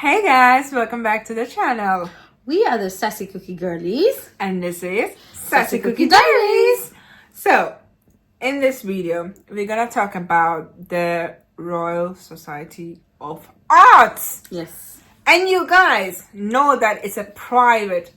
Hey guys, welcome back to the channel. We are the Sassy Cookie Girlies. And this is Sassy Cookie Diaries. So, in this video, we're gonna talk about the Royal Society of Arts. Yes. And you guys know that it's a private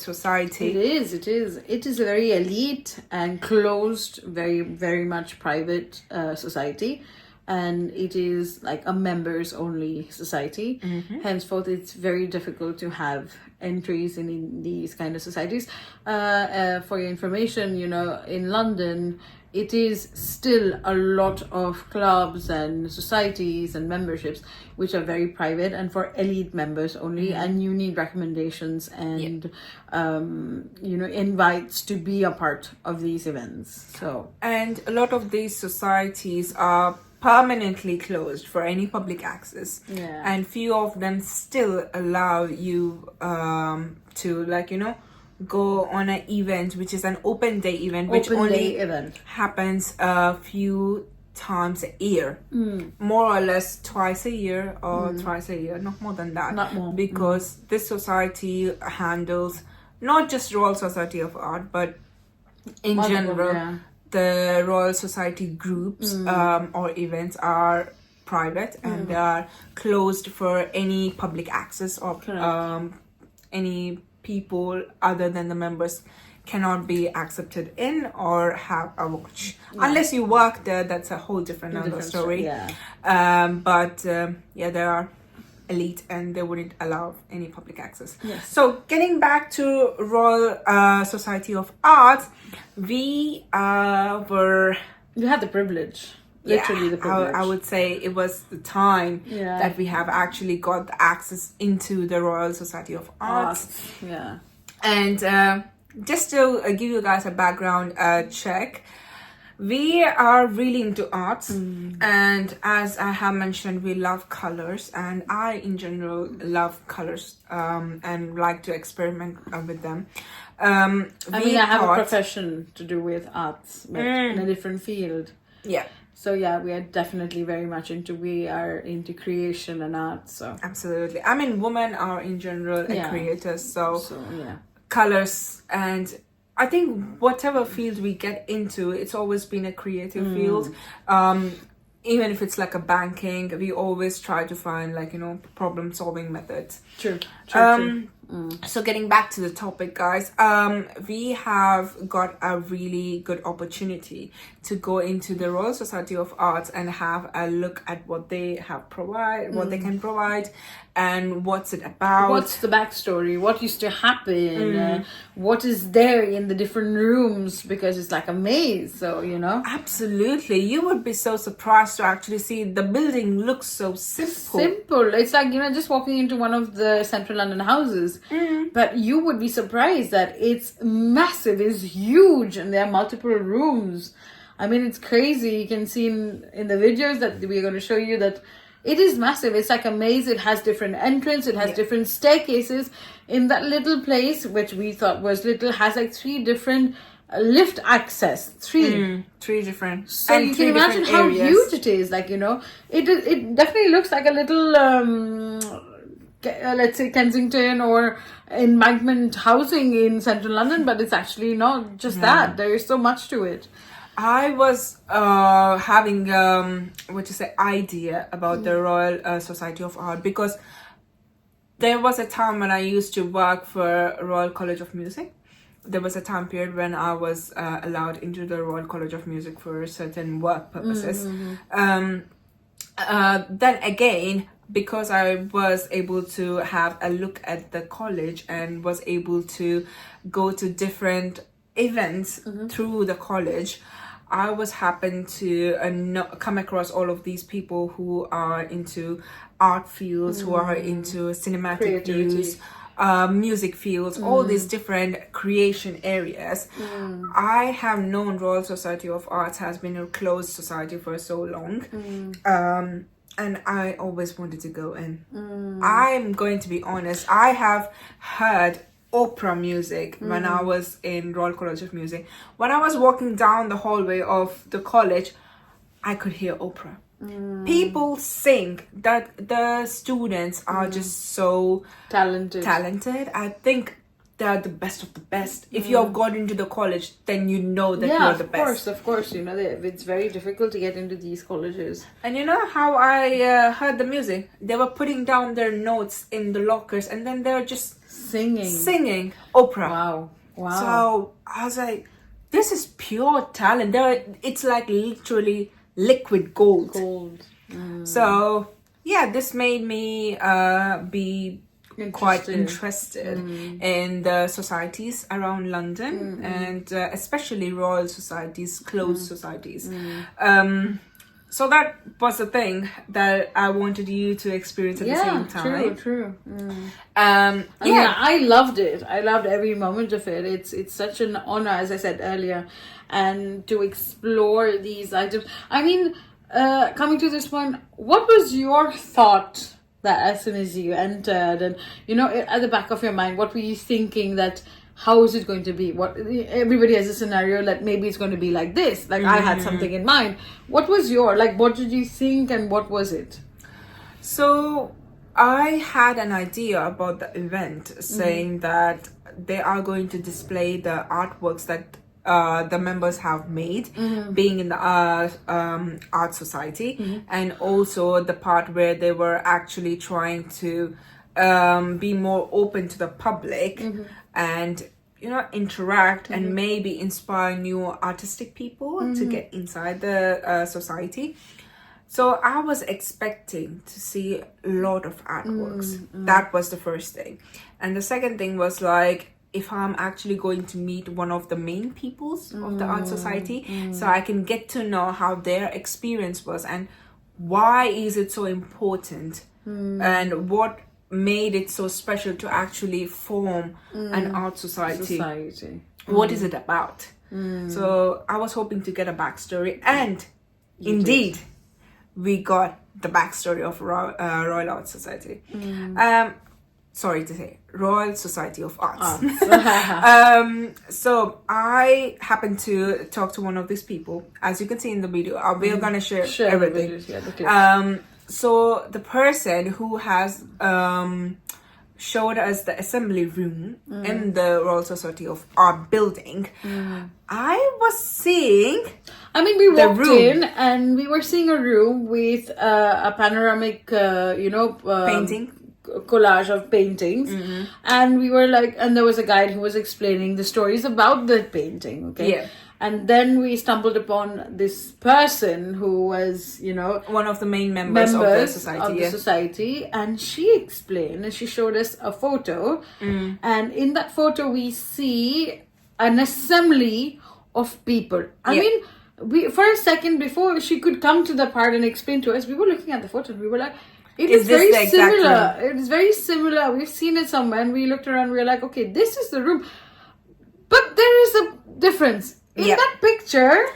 society. It is. It is a very elite and closed, very much private society. And it is like a members only society. Henceforth, it's very difficult to have entries in these kind of societies. For your information, in London, it is still a lot of clubs and societies and memberships which are very private and for elite members only, and you need recommendations and invites to be a part of these events. So, and a lot of these societies are permanently closed for any public access, and few of them still allow you to go on an event which is an open day event, which only happens a few times a year, more or less twice a year or thrice a year, not more than that, not more, because this society handles not just Royal Society of Art but in general. The Royal Society groups or events are private and they are closed for any public access, or any people other than the members cannot be accepted in or have a watch. Unless you work there, that's a whole different story. There are elite and they wouldn't allow any public access. So getting back to Royal Society of Arts, we had the privilege, literally the privilege. I would say it was the time that we have actually got the access into the Royal Society of Arts. And just to give you guys a background check, we are really into arts, and as I have mentioned, we love colors, and I in general love colors and like to experiment with them. I have a profession to do with arts, but in a different field. So we are definitely very much we are into creation and art. So absolutely, I mean, women are in general creators, so colors, and I think whatever field we get into, it's always been a creative field. Even if it's like a banking, we always try to find problem solving methods. True. So getting back to the topic, guys, we have got a really good opportunity to go into the Royal Society of Arts and have a look at what they have what they can provide, and what's it about. What's the backstory? What used to happen? What is there in the different rooms? Because it's like a maze, so Absolutely, you would be so surprised to actually see the building looks so simple. It's like just walking into one of the central London houses, but you would be surprised that it's massive, it's huge, and there are multiple rooms. I mean, it's crazy. You can see in the videos that we're going to show you that it is massive. It's like a maze. It has different entrance. It has different staircases. In that little place, which we thought was little, has like 3 different lift access. 3 different. So you can imagine how huge it is. It definitely looks like a little, let's say Kensington or Embankment housing in central London, but it's actually not just that. There is so much to it. I was having idea about the Royal Society of Art because there was a time when I used to work for Royal College of Music. There was a time period when I was allowed into the Royal College of Music for certain work purposes. Then again, because I was able to have a look at the college and was able to go to different events through the college, I was happened to come across all of these people who are into art fields, who are into cinematic views, music fields, all these different creation areas. I have known Royal Society of Arts has been a closed society for so long, and I always wanted to go in. I'm going to be honest, I have heard opera music when I was in Royal College of Music. When I was walking down the hallway of the college, I could hear opera. People think that the students are just so Talented. I think they're the best of the best. If you have got into the college, then you know that Yeah, you're the best. of course. You know, it's very difficult to get into these colleges. And you know how I heard the music? They were putting down their notes in the lockers, and then they're just singing opera. Wow. So I was like, this is pure talent. It's like literally liquid gold. So yeah, this made me be quite interested in the societies around London, and especially royal societies, closed societies. So that was the thing that I wanted you to experience at the same time. True. Yeah, I loved it. I loved every moment of it. It's such an honor, as I said earlier, and to explore these items. I mean, coming to this point, what was your thought that as soon as you entered, and you know, at the back of your mind, what were you thinking that? How is it going to be? What everybody has a scenario like maybe it's going to be like this. Like I had something in mind. What was your what did you think and what was it? So I had an idea about the event, saying that they are going to display the artworks that the members have made, being in the art society, and also the part where they were actually trying to be more open to the public and interact and maybe inspire new artistic people to get inside the society. So I was expecting to see a lot of artworks. That was the first thing. And the second thing was like, if I'm actually going to meet one of the main peoples of the art society, so I can get to know how their experience was and why is it so important and what made it so special to actually form an art society. What is it about? So I was hoping to get a backstory, and indeed we got the backstory of Royal Art Society. Sorry to say, Royal Society of Arts. So I happened to talk to one of these people. As you can see in the video, we're gonna share everything. So the person who has showed us the assembly room in the Royal Society of Art building, I was seeing. I mean, we walked in and we were seeing a room with a panoramic, painting. Collage of paintings, and we were like, and there was a guide who was explaining the stories about the painting. And then we stumbled upon this person who was, one of the main members of the society. And she explained, and she showed us a photo, and in that photo we see an assembly of people. I mean, we for a second before she could come to the part and explain to us, we were looking at the photo and we were like, it is very similar. It is very similar. We've seen it somewhere, and we looked around. We were like, okay, this is the room, but there is a difference in that picture.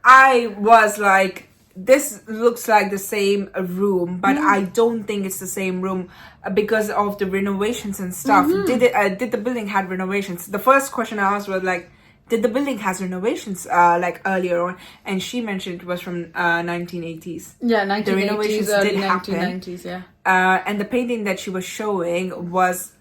I was like, this looks like the same room, but I don't think it's the same room because of the renovations and stuff. Did the building had renovations? The first question I asked was like, did the building has renovations like earlier on? And she mentioned it was from 1980s. Yeah, 1980s, the renovations early did happen. 1990s, yeah. And the painting that she was showing was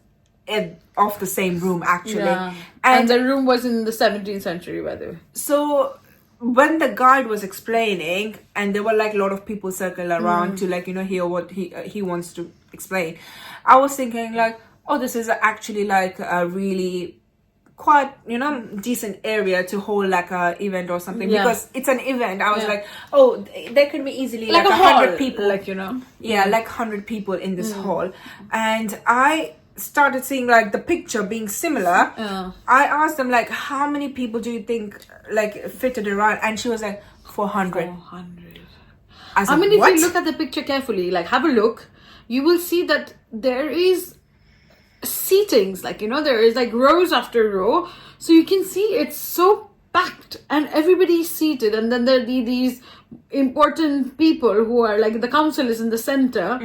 of the same room actually. Yeah. And the room was in the 17th century, by the way. So when the guide was explaining, and there were like a lot of people circle around to hear what he wants to explain, I was thinking like, oh, this is actually like a really quite decent area to hold like a event or something, because it's an event. I was like, oh, there could be easily like 100 people, like 100 people in this hall. And I started seeing like the picture being similar. I asked them like, how many people do you think like fitted around? And she was like 400. I mean, if you look at the picture carefully, like have a look, you will see that there is seatings, there is like rows after row, so you can see it's so packed and everybody's seated, and then there'll be these important people who are like the council is in the center.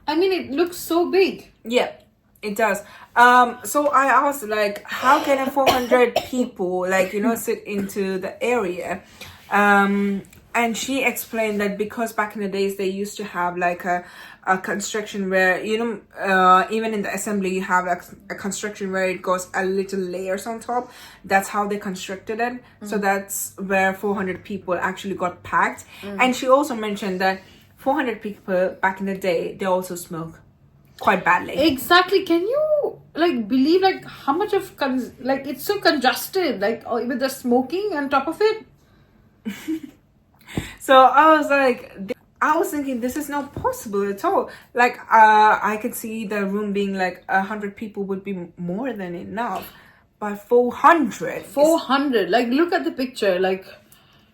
I mean, it looks so big. Yeah, it does. So I asked like, how can 400 people sit into the area? And she explained that because back in the days they used to have like a construction where, you know, even in the assembly you have a construction where it goes a little layers on top. That's how they constructed it. So that's where 400 people actually got packed. And she also mentioned that 400 people back in the day, they also smoke quite badly. Exactly. Can you like believe like how much of like it's so congested, like with the smoking on top of it? So I was like, I was thinking this is not possible at all. Like, I could see the room being like 100 people would be more than enough, but 400. 400. Like, look at the picture. Like,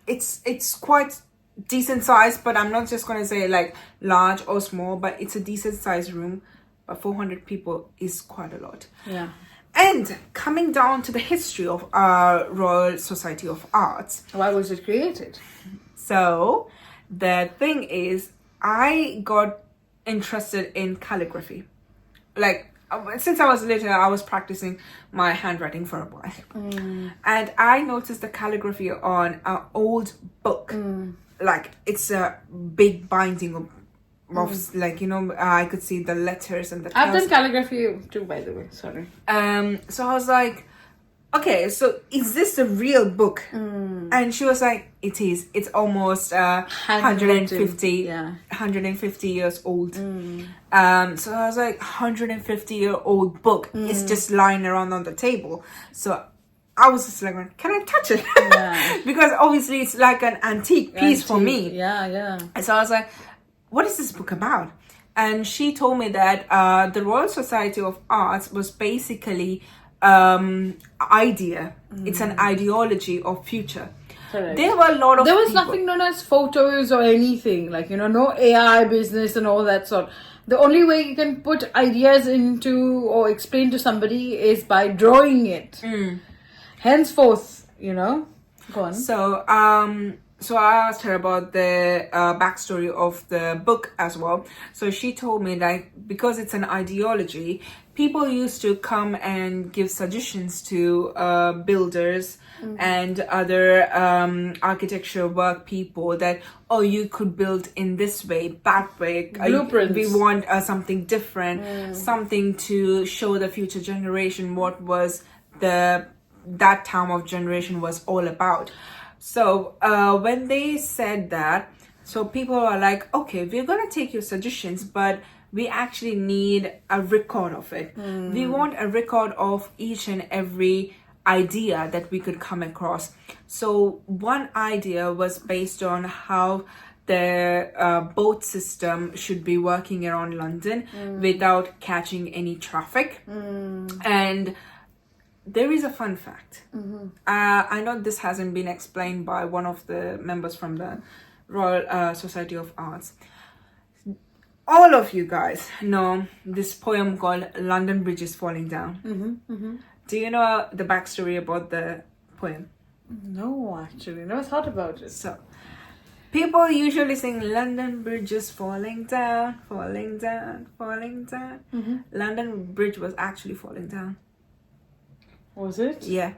It's quite decent size, but I'm not just gonna say like large or small, but it's a decent size room. But 400 people is quite a lot. yeah. And coming down to the history of our Royal Society of Arts. Why was it created? So the thing is, I got interested in calligraphy. Like, since I was little, I was practicing my handwriting for a while. And I noticed the calligraphy on an old book. Like, it's a big binding of like, you know, I could see the letters and the I've done calligraphy too, by the way. Sorry. So I was like, okay, so is this a real book? And she was like, it is. It's almost 150 years old. So I was like, 150-year-old book is just lying around on the table. So I was just like, can I touch it? Yeah. Because obviously it's like an antique piece for me. Yeah. And so I was like, what is this book about? And she told me that the Royal Society of Arts was basically idea. It's an ideology of future. Correct. There were a lot of There was people. nothing known as photos or anything. Like, you know, no AI business and all that sort. The only way you can put ideas into or explain to somebody is by drawing it. Henceforth, you know. Go on. So I asked her about the backstory of the book as well. So she told me that because it's an ideology, people used to come and give suggestions to builders and other architecture work people that, oh, you could build in this way, that way. Blueprints. We want something different, something to show the future generation what was that time of generation was all about. So when they said that, so people are like, okay, we're gonna take your suggestions, but we actually need a record of it. We want a record of each and every idea that we could come across. So one idea was based on how the boat system should be working around London without catching any traffic. And there is a fun fact. I know this hasn't been explained by one of the members from the Royal Society of Arts. All of you guys know this poem called London Bridge is Falling Down. Do you know the backstory about the poem? No, actually. Never thought about it. So, people usually sing London Bridge is falling down, falling down, falling down. London Bridge was actually falling down. Was it? Yeah.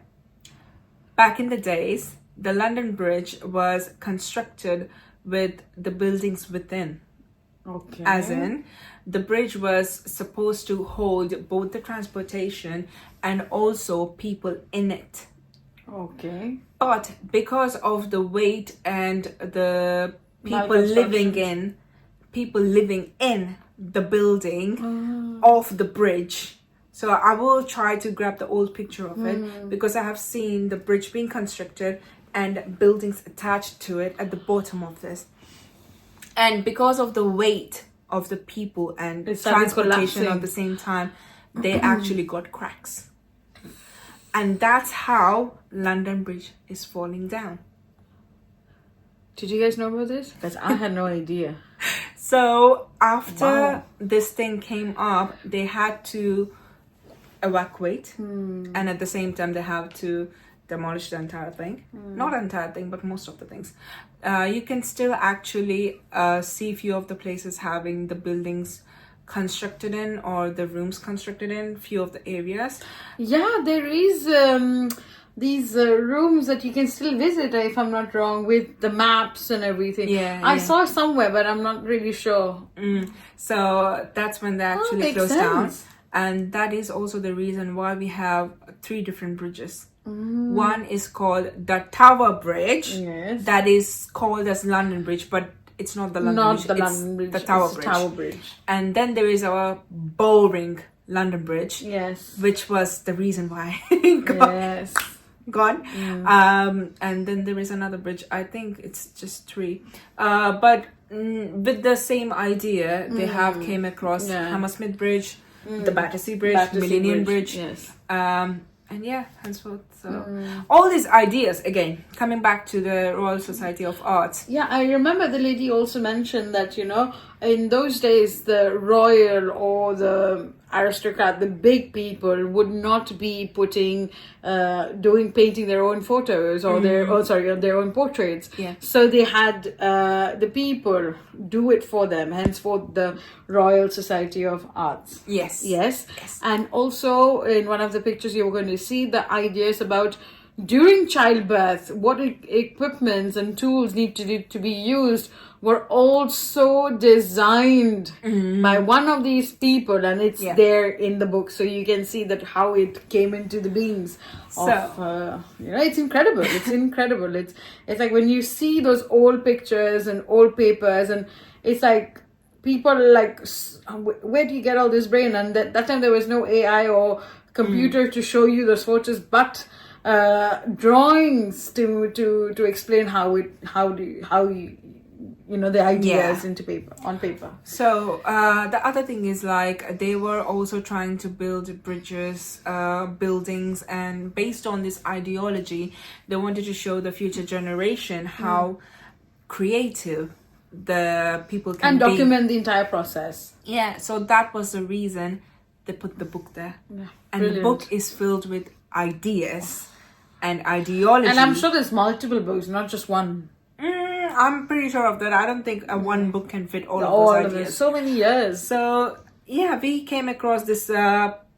Back in the days, the London Bridge was constructed with the buildings within. Okay. As in, the bridge was supposed to hold both the transportation and also people in it. Okay. But because of the weight and the people living in the building of the bridge. So I will try to grab the old picture of it because I have seen the bridge being constructed and buildings attached to it at the bottom of this. And because of the weight of the people and It started transportation collapsing. at the same time, they actually got cracks. And that's how London Bridge is falling down. Did you guys know about this? Because I had no idea. So after Wow. this thing came up, they had to evacuate. And at the same time, they have to demolish the entire thing. Not entire thing, but most of the things. You can still actually see few of the places having the buildings constructed in or the rooms constructed in few of the areas. Yeah, there is these rooms that you can still visit, if I'm not wrong, with the maps and everything. Yeah, I yeah. saw somewhere, but I'm not really sure. So that's when they actually makes closed down. sense. And that is also the reason why we have 3 different bridges. One is called the Tower Bridge. Yes. That is called as London Bridge, but it's not the London Not Bridge. the it's London Bridge. the Tower it's Bridge. Tower Bridge. And then there is our Bowring London Bridge, Yes. which was the reason why it got Yes. gone. And then there is another bridge. I think it's just 3. But with the same idea, they have came across Hammersmith Bridge, the Battersea Bridge, Battersea Millennium Bridge. Yes. And yeah, henceforth. So all these ideas, again, coming back to the Royal Society of Arts. Yeah, I remember the lady also mentioned that, in those days, the royal or the aristocrat, the big people would not be painting their own photos or their own portraits. Yeah. So they had the people do it for them, henceforth the Royal Society of Arts. Yes. Yes. And also in one of the pictures you're going to see the ideas about during childbirth, what equipments and tools need to be used were also designed by one of these people, and it's there in the book, so you can see that how it came into the beings. It's incredible. It's incredible. It's like when you see those old pictures and old papers, and it's like people like, where do you get all this brain? And that time there was no AI or computer to show you those photos, but drawings to explain the ideas on paper. So the other thing is like they were also trying to build bridges, buildings, and based on this ideology, they wanted to show the future generation how creative the people can and be. Document the entire process. Yeah, so that was the reason they put the book there. Yeah, and brilliant. the book is filled with ideas and ideology. And I'm sure there's multiple books, not just one. I'm pretty sure of that. I don't think one book can fit all of those ideas. So many years. So yeah, we came across this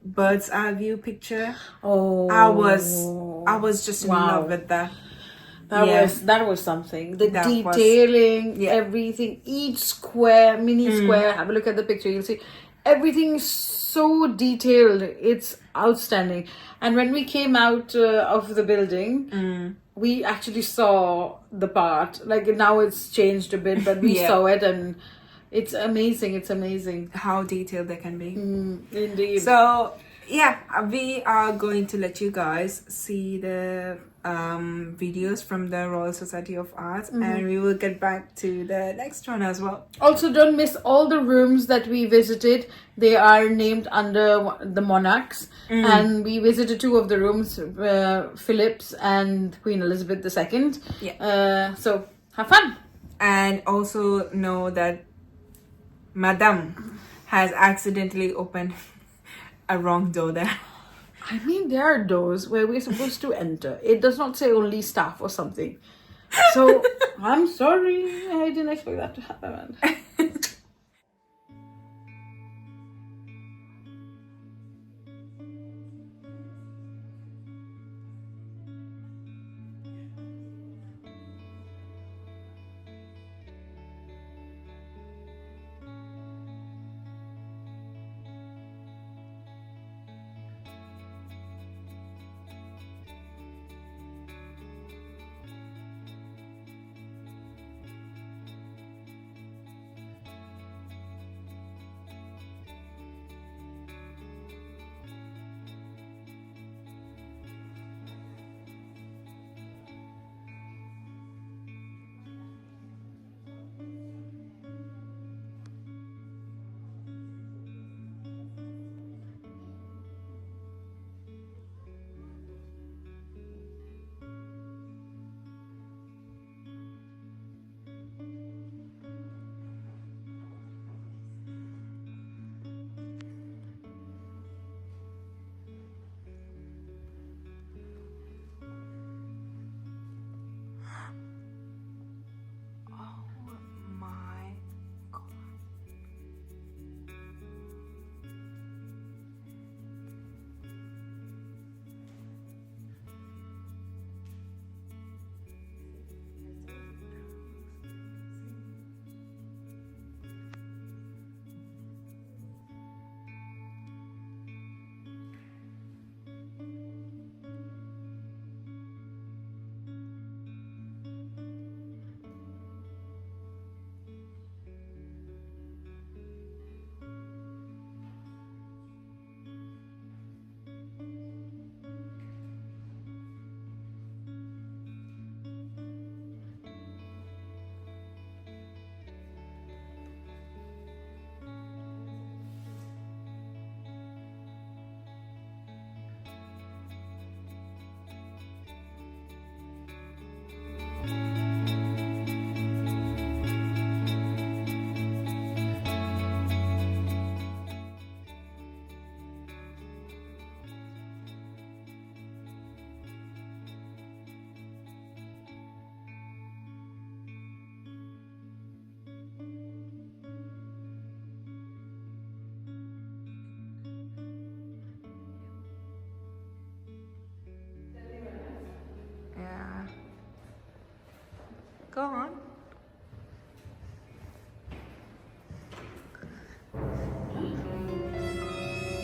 bird's eye view picture. Oh, I was just in love with that. That was something. The detailing, everything, each mini square. Have a look at the picture. You'll see everything is so detailed. It's outstanding. And when we came out of the building, we actually saw the part. Like now it's changed a bit, but we saw it, and it's amazing. It's amazing how detailed they can be. Indeed. So yeah, we are going to let you guys see the videos from the Royal Society of Arts, and we will get back to the next one as well. Also, don't miss all the rooms that we visited. They are named under the monarchs, and we visited 2 of the rooms, Philip's and Queen Elizabeth II. Yeah. So have fun, and also know that Madame has accidentally opened a wrong door there. I mean, there are doors where we're supposed to enter. It does not say only staff or something. So, I'm sorry. I didn't expect that to happen.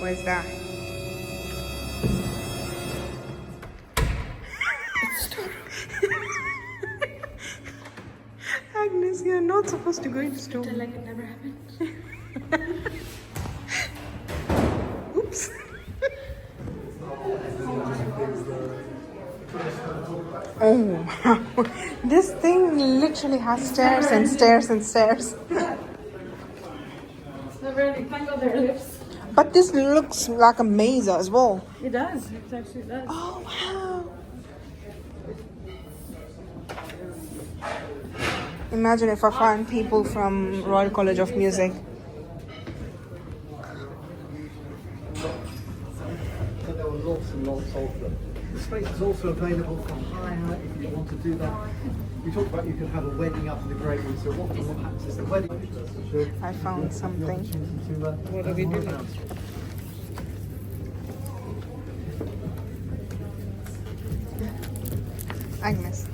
Where's that? Agnes, you're not supposed to go into store. Like it never happened. Oops. Oh wow. This thing literally has stairs and stairs and stairs. Never really tangle their lips. But this looks like a maze as well. It does. It actually does. Oh wow. Imagine if I find people from Royal College of Music. But there were lots and lots of them. The space is also available for hire if you want to do that. We talked about you could have a wedding up in the great room, so often what happens is the wedding. I found something. What are we doing? Agnes,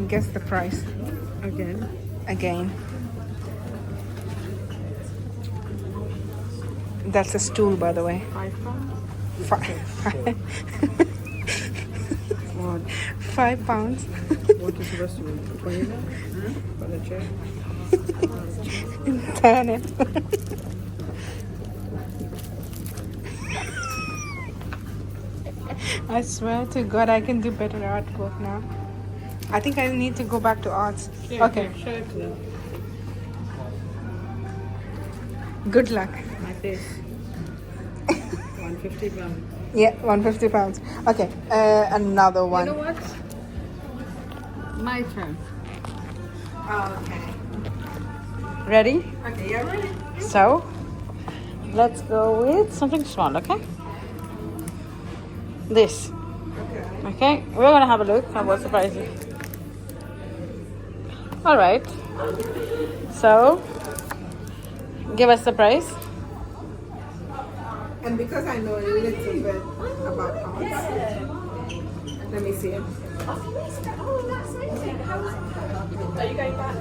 guess the price. Again. That's a stool, by the way. £5. What? £5. What is the rest of it? For the chair? Turn it. I swear to God, I can do better artwork now. I think I need to go back to arts. Okay. Show it to them. Good luck. My face. £150. Yeah, £150. Okay, another one. You know what? My turn. Okay. Ready? Okay, you're ready. So, let's go with something small, okay? This. Okay, we're gonna have a look at what surprises. Alright. So, give us the price. And because I know a little bit about arts, let me see.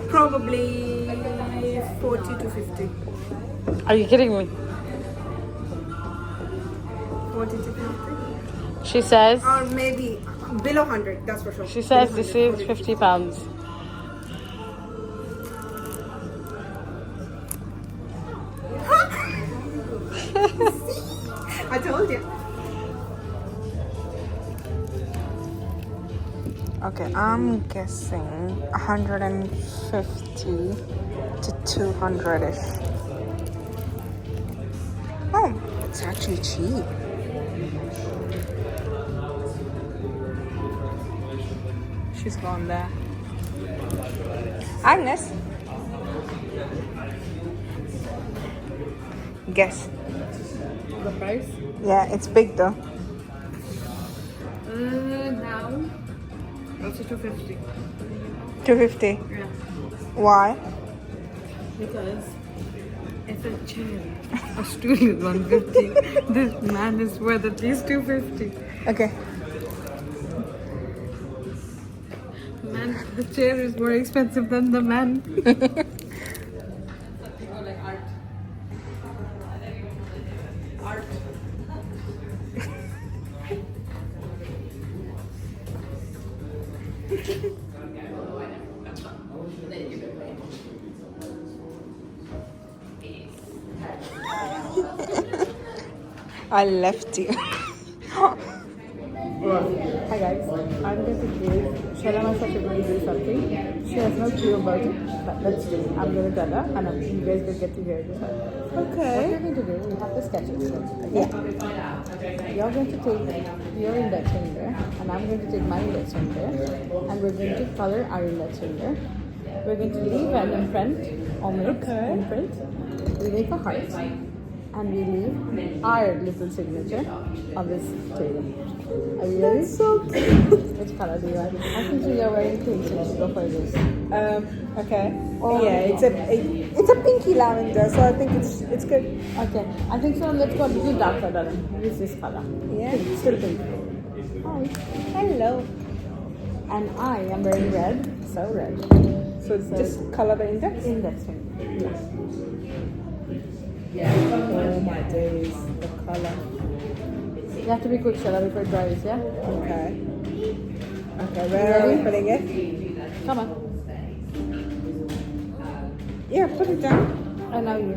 Probably 40 to 50. Are you kidding me? 40 to 50. She says, Or maybe below 100, that's for sure. she says Below this 100, is 40. £50. I told you. Okay, I'm guessing 150 to 200-ish. Oh, it's actually cheap. She's gone there. Agnes? Guess. The price? Yeah, it's big though. Now, also 250. 250. Yeah. Why? Because it's a chair. A stool is 150. This man is worth at least 250. Okay. Man, the chair is more expensive than the man. I left you. Hi guys, I'm going to give Shalama such a going to do something. She has no clue about it, but let's do it. I'm going to tell her and you guys will get to hear it as well. What Okay. you're going to do, you have the sketches. Okay? You're going to take your index finger and I'm going to take my index finger and we're going to color our index finger. We're going to leave an imprint on it. Imprint. We make a heart and we leave our little signature on this table. Are you ready? So cute. Which color do you want? I think you're wearing pink, so let's go for this. Okay. Yeah, it's a pinky lavender, so I think it's good. Okay, I think so. Let's go a little darker, darling. Use this color. Yeah. Pink, still pink. Hi. Hello. And I am wearing red, so red. So just color the index. Index finger. Yes. Oh my days. The color. You have to be quick, Shella, before it dries, yeah? Okay. Okay, where are we putting it? Come on. Yeah, put it down. And now you.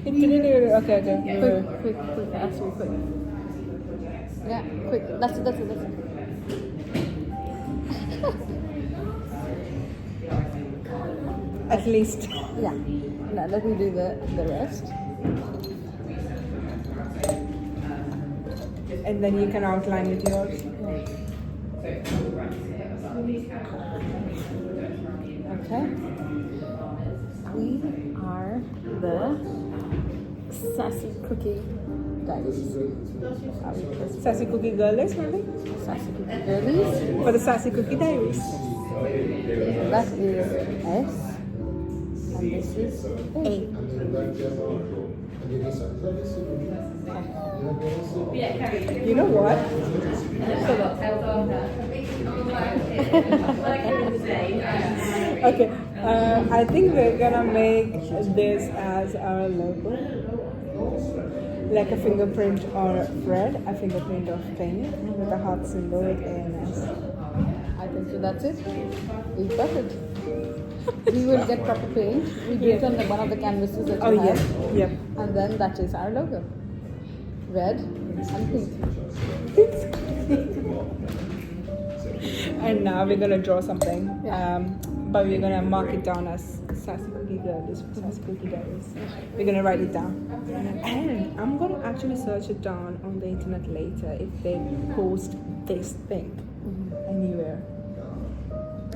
It didn't even. Okay. Quick. Actually, quick. Yeah, quick. That's it. At least. Yeah. Now let me do the rest. And then you can outline with yours. Okay. We are the Sassy Cookie Diaries. Sassy Cookie Girlies, maybe? Sassy Cookie Girlies. For the Sassy Cookie Diaries. That is S. And this is A. You know what? Okay, I think we're gonna make this as our logo, like a fingerprint or thread, a fingerprint of pen with a heart symbol with ANS. I think so. That's it. We got it. We will get proper paint. We do it on one of the canvases that you have. Yep. And then that is our logo. Red and pink. And now we're gonna draw something, Yeah. but we're gonna mark it down as Sassy Cookie Girlies, Sassy Cookie Diaries. We're gonna write it down, and I'm gonna actually search it down on the internet later if they post this thing anywhere,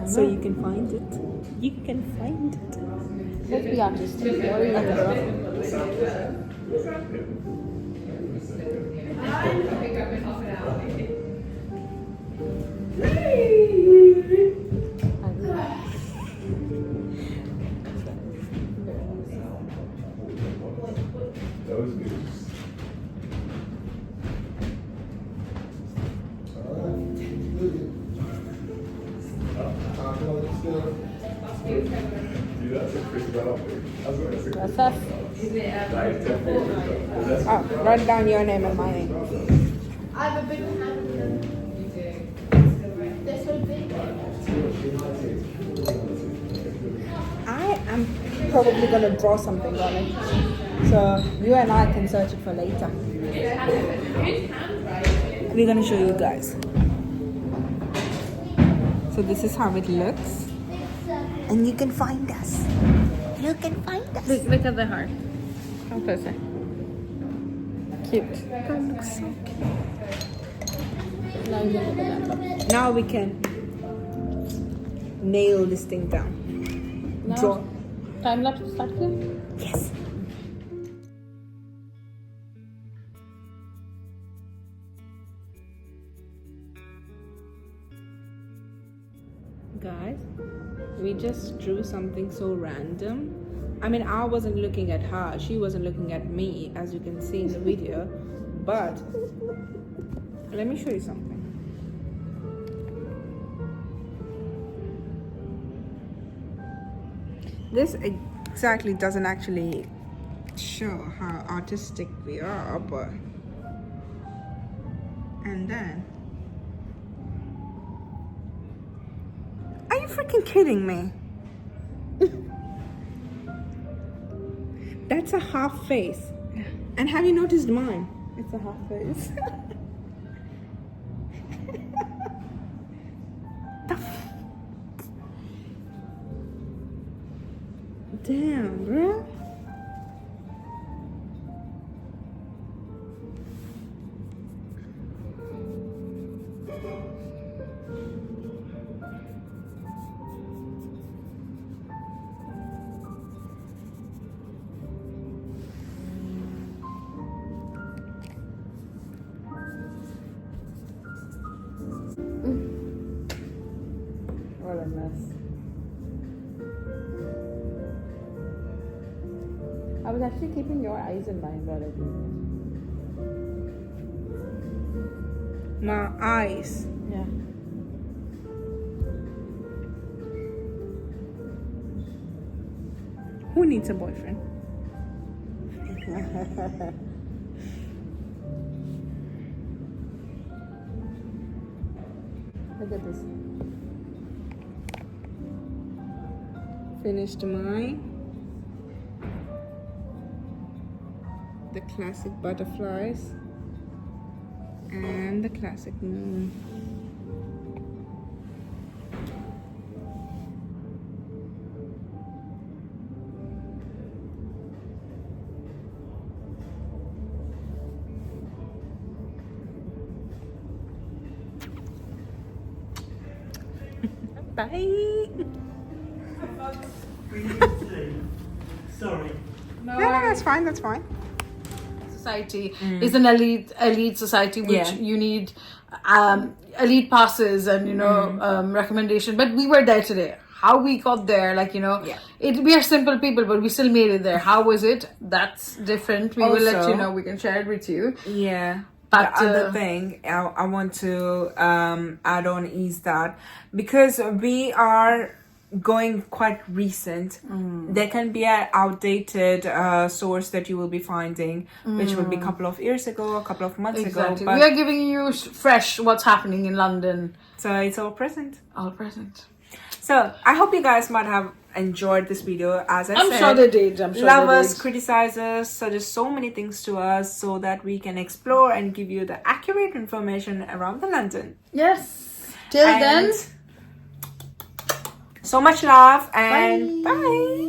so you can find it. You can find it. Let's be artistic. What are you gonna draw? That's us. Oh, write down your name and my name. I have a big hand. They're so big. I am probably gonna draw something on it, so you and I can search it for later. We're gonna show you guys. So this is how it looks, and you can find us. You can find us. Look at the heart. Come closer. Cute. That looks so cute. Now you can look at that. Now we can nail this thing down. Now, Draw. time lapse start here. Yes. Guys, we just drew something so random. I mean, I wasn't looking at her, she wasn't looking at me, as you can see in the video. But let me show you something. This exactly doesn't actually show how artistic we are, but and then are you freaking kidding me? That's a half face. And have you noticed mine? It's a half face. Damn, bro. What a mess. I was actually keeping your eyes in mind while I did My eyes. this. Yeah. Who needs a boyfriend? Look at this. Finished the classic butterflies and the classic moon. Bye. Sorry. No, that's fine. That's fine. Society is an elite society, which Yeah. you need elite passes and recommendation. But we were there today. How we got there, Yeah. we are simple people, but we still made it there. How was it? That's different. We will let Also- you know. We can share it with you. Yeah. But, the other thing I want to add on is that because we are going quite recent, there can be an outdated source that you will be finding, which will be a couple of years ago, a couple of months Exactly. ago. We are giving you fresh what's happening in London. So it's all present. All present. So I hope you guys might have enjoyed this video. As I I'm said, sure they did. I'm sure love they us, did. criticize us, suggest so many things to us so that we can explore and give you the accurate information around the London. Yes. Till then. So much love and bye.